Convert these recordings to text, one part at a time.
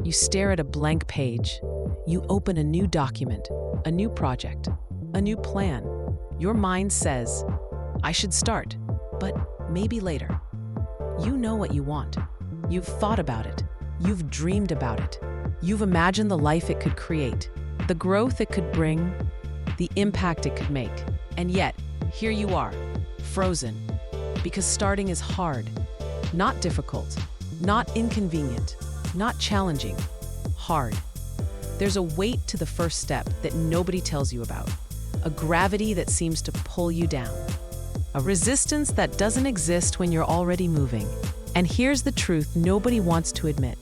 You stare at a blank page. You open a new document, a new project, a new plan. Your mind says, I should start, but maybe later. You know what you want. You've thought about it. You've dreamed about it. You've imagined the life it could create, the growth it could bring, the impact it could make. And yet, here you are, frozen. Because starting is hard, not difficult, not inconvenient, not challenging, hard. There's a weight to the first step that nobody tells you about, a gravity that seems to pull you down, a resistance that doesn't exist when you're already moving. And here's the truth nobody wants to admit.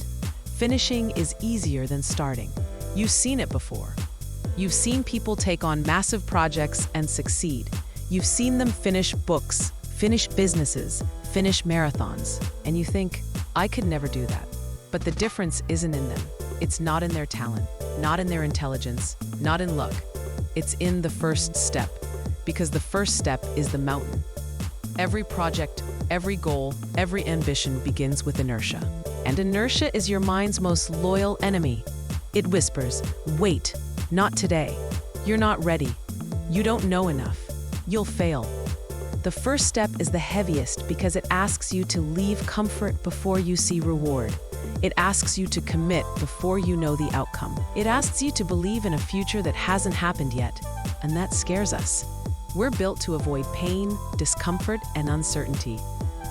Finishing is easier than starting. You've seen it before. You've seen people take on massive projects and succeed. You've seen them finish books, finish businesses, finish marathons, and you think, I could never do that. But the difference isn't in them. It's not in their talent, not in their intelligence, not in luck. It's in the first step, because the first step is the mountain. Every project, every goal, every ambition begins with inertia. And inertia is your mind's most loyal enemy. It whispers, wait, not today. You're not ready. You don't know enough. You'll fail. The first step is the heaviest because it asks you to leave comfort before you see reward. It asks you to commit before you know the outcome. It asks you to believe in a future that hasn't happened yet, and that scares us. We're built to avoid pain, discomfort, and uncertainty.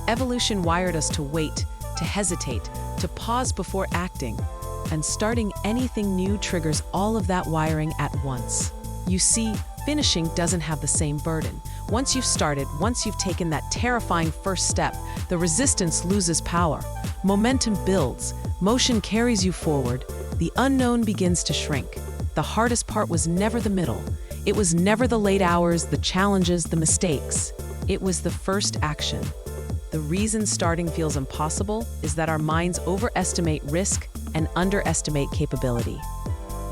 Evolution wired us to wait, to hesitate, to pause before acting, and starting anything new triggers all of that wiring at once. You see, finishing doesn't have the same burden. Once you've started, once you've taken that terrifying first step, the resistance loses power. Momentum builds, motion carries you forward, the unknown begins to shrink. The hardest part was never the middle. It was never the late hours, the challenges, the mistakes. It was the first action. The reason starting feels impossible is that our minds overestimate risk and underestimate capability.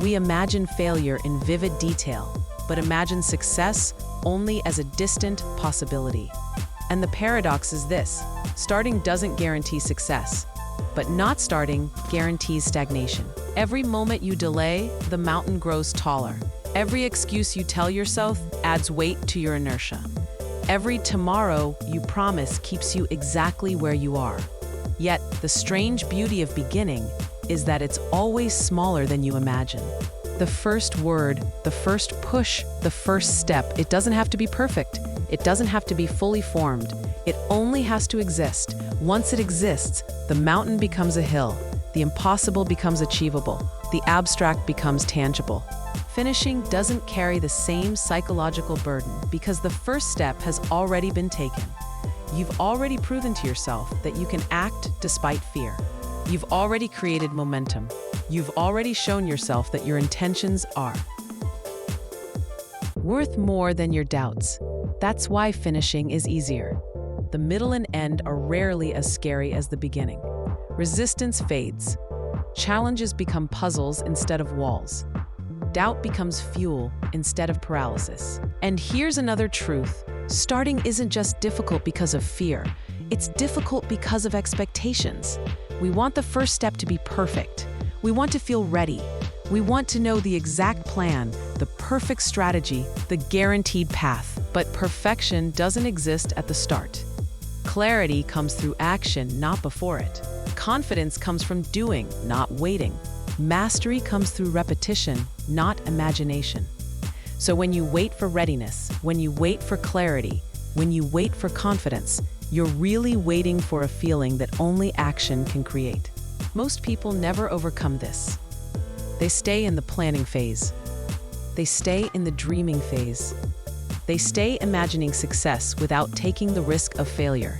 We imagine failure in vivid detail, but imagine success only as a distant possibility. And the paradox is this: starting doesn't guarantee success, but not starting guarantees stagnation. Every moment you delay, the mountain grows taller. Every excuse you tell yourself adds weight to your inertia. Every tomorrow you promise keeps you exactly where you are. Yet, the strange beauty of beginning is that it's always smaller than you imagine. The first word, the first push, the first step, it doesn't have to be perfect. It doesn't have to be fully formed. It only has to exist. Once it exists, the mountain becomes a hill. The impossible becomes achievable. The abstract becomes tangible. Finishing doesn't carry the same psychological burden because the first step has already been taken. You've already proven to yourself that you can act despite fear. You've already created momentum. You've already shown yourself that your intentions are worth more than your doubts. That's why finishing is easier. The middle and end are rarely as scary as the beginning. Resistance fades. Challenges become puzzles instead of walls. Doubt becomes fuel instead of paralysis. And here's another truth. Starting isn't just difficult because of fear. It's difficult because of expectations. We want the first step to be perfect. We want to feel ready. We want to know the exact plan, the perfect strategy, the guaranteed path. But perfection doesn't exist at the start. Clarity comes through action, not before it. Confidence comes from doing, not waiting. Mastery comes through repetition, not imagination. So when you wait for readiness, when you wait for clarity, when you wait for confidence, you're really waiting for a feeling that only action can create. Most people never overcome this. They stay in the planning phase. They stay in the dreaming phase. They stay imagining success without taking the risk of failure.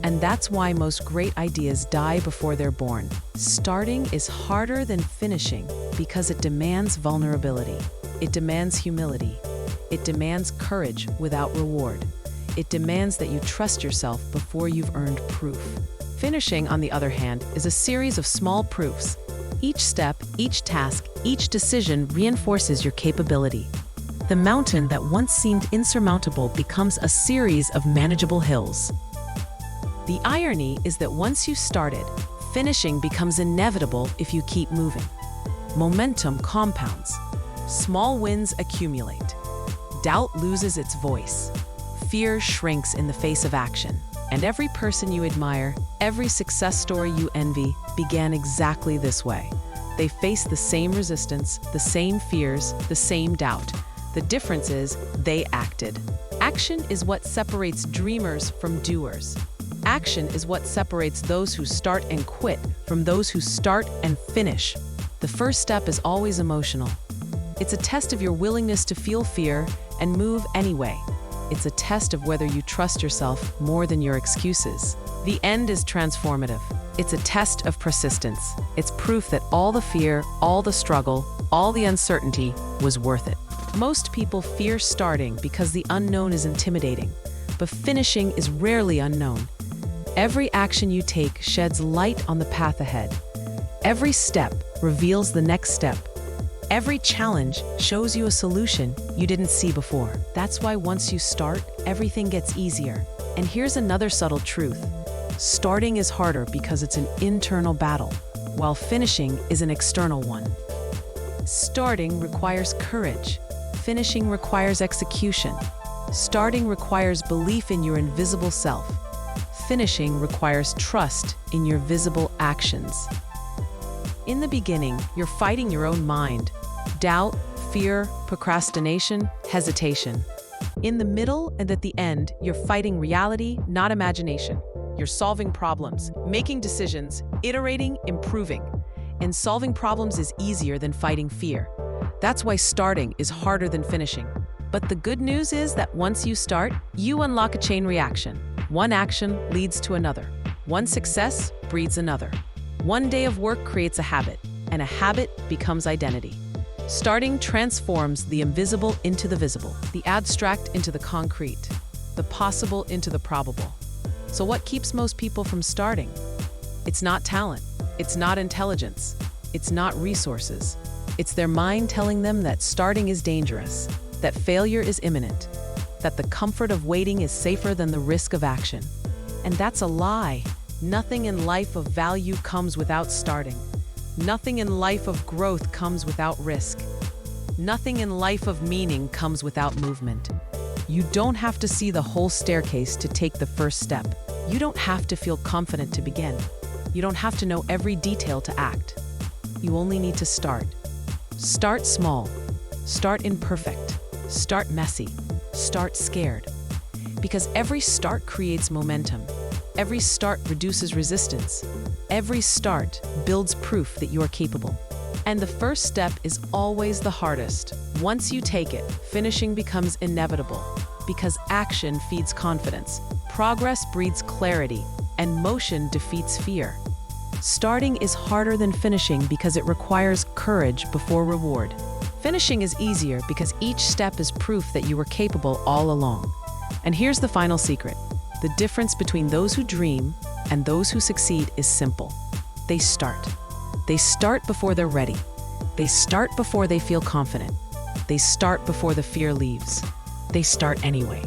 And that's why most great ideas die before they're born. Starting is harder than finishing because it demands vulnerability. It demands humility. It demands courage without reward. It demands that you trust yourself before you've earned proof. Finishing, on the other hand, is a series of small proofs. Each step, each task, each decision reinforces your capability. The mountain that once seemed insurmountable becomes a series of manageable hills. The irony is that once you started, Finishing becomes inevitable if you keep moving. Momentum compounds. Small wins accumulate. Doubt loses its voice. Fear shrinks in the face of action. And every person you admire, every success story you envy, began exactly this way. They faced the same resistance, the same fears, the same doubt. The difference is they acted. Action is what separates dreamers from doers. Action is what separates those who start and quit from those who start and finish. The first step is always emotional. It's a test of your willingness to feel fear and move anyway. It's a test of whether you trust yourself more than your excuses. The end is transformative. It's a test of persistence. It's proof that all the fear, all the struggle, all the uncertainty was worth it. Most people fear starting because the unknown is intimidating, but finishing is rarely unknown. Every action you take sheds light on the path ahead. Every step reveals the next step. Every challenge shows you a solution you didn't see before. That's why once you start, everything gets easier. And here's another subtle truth. Starting is harder because it's an internal battle, while finishing is an external one. Starting requires courage. Finishing requires execution. Starting requires belief in your invisible self. Finishing requires trust in your visible actions. In the beginning, you're fighting your own mind. Doubt, fear, procrastination, hesitation. In the middle and at the end, you're fighting reality, not imagination. You're solving problems, making decisions, iterating, improving. And solving problems is easier than fighting fear. That's why starting is harder than finishing. But the good news is that once you start, you unlock a chain reaction. One action leads to another. One success breeds another. One day of work creates a habit, and a habit becomes identity. Starting transforms the invisible into the visible, the abstract into the concrete, the possible into the probable. So what keeps most people from starting? It's not talent. It's not intelligence. It's not resources. It's their mind telling them that starting is dangerous, that failure is imminent, that the comfort of waiting is safer than the risk of action. And that's a lie. Nothing in life of value comes without starting. Nothing in life of growth comes without risk. Nothing in life of meaning comes without movement. You don't have to see the whole staircase to take the first step. You don't have to feel confident to begin. You don't have to know every detail to act. You only need to start. Start small. Start imperfect. Start messy. Start scared. Because every start creates momentum. Every start reduces resistance. Every start builds proof that you are capable. And the first step is always the hardest. Once you take it, finishing becomes inevitable. Because action feeds confidence, progress breeds clarity, and motion defeats fear. Starting is harder than finishing because it requires courage before reward. Finishing is easier because each step is proof that you were capable all along. And here's the final secret. The difference between those who dream and those who succeed is simple. They start. They start before they're ready. They start before they feel confident. They start before the fear leaves. They start anyway.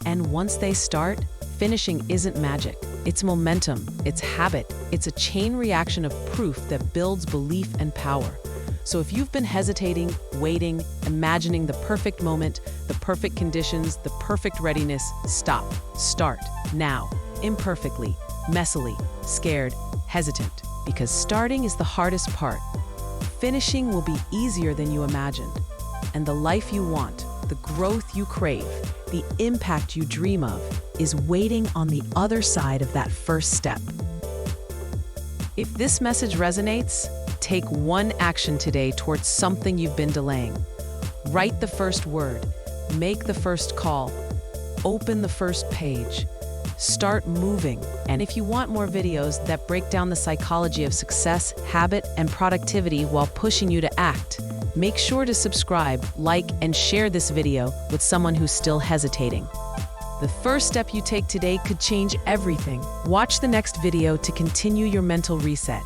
And once they start, finishing isn't magic. It's momentum, it's habit, it's a chain reaction of proof that builds belief and power. So if you've been hesitating, waiting, imagining the perfect moment, the perfect conditions, the perfect readiness, stop. Start now, imperfectly, messily, scared, hesitant. Because starting is the hardest part. Finishing will be easier than you imagined. And the life you want, the growth you crave, the impact you dream of, is waiting on the other side of that first step. If this message resonates, take one action today towards something you've been delaying. Write the first word, make the first call, open the first page, start moving. And if you want more videos that break down the psychology of success, habit, and productivity while pushing you to act, make sure to subscribe, like, and share this video with someone who's still hesitating. The first step you take today could change everything. Watch the next video to continue your mental reset.